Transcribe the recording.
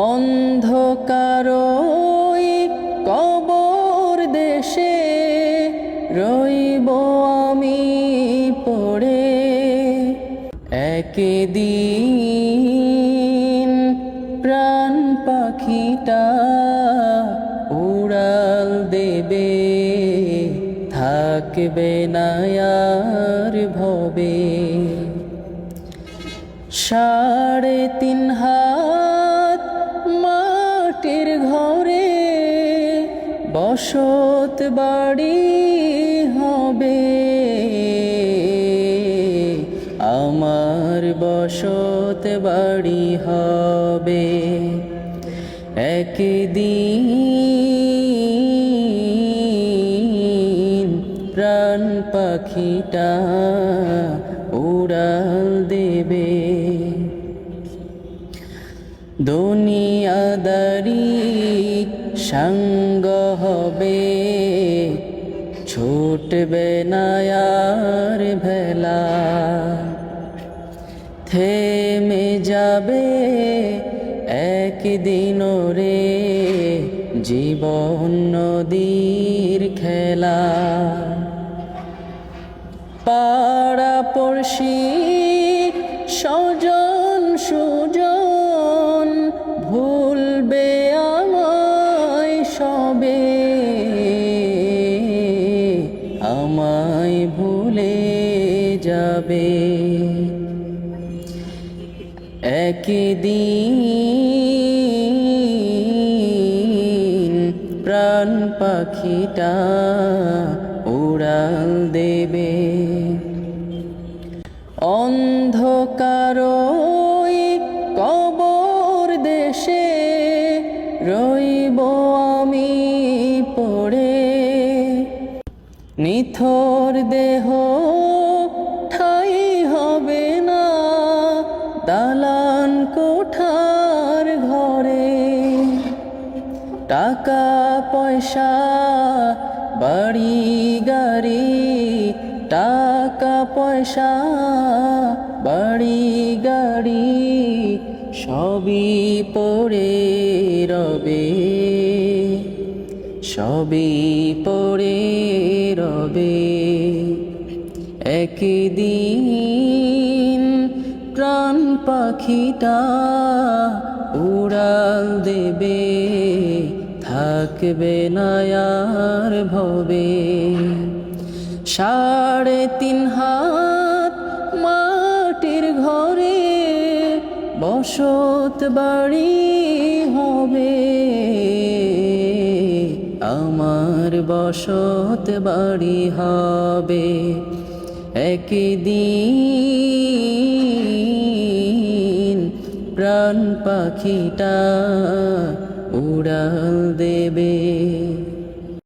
অন্ধকার ওই কবর দেশে রইব আমি পড়ে। একদিন প্রাণ পাখিটা উড়াল দেবে, থাকবে না আর ভবে। 3.5 হাত মাটির ঘরে বসত বাড়ি হবে, আমার বসত বাড়ি হবে। একদিন প্রাণ পাখিটা উড়াল দেবে। দুনিয়াদারি সঙ্গ হবে, ছুটবে না আর ভেলা। থেমে যাবে একদিন রে জীবন নদীর খেলা। পাড়া পড়শি স্বজন সুজন ভুলবে আমায় সবে, আমায় ভুলে যাবে। একদিন প্রাণ পাখিটা উড়াল দেবে। অন্ধকার ওই কবর দেশে রইব আমি পড়ে। নিথর দেহ ঠাই হবে না দালান কোঠার ঘরে। টাকা পয়সা বাড়ি গাড়ি, টাকা পয়সা বাড়ি গাড়ি সবই পড়ে রবে, সবই পড়ে রবে। একদিন প্রাণ পাখিটা উড়াল দেবে, থাকবে না আর ভবে। 3.5 হাত মাটির ঘরে বসত বাড়ি হবে, আমার বসত বাড়ি হবে। একদিন প্রাণ পাখিটা উড়াল দেবে।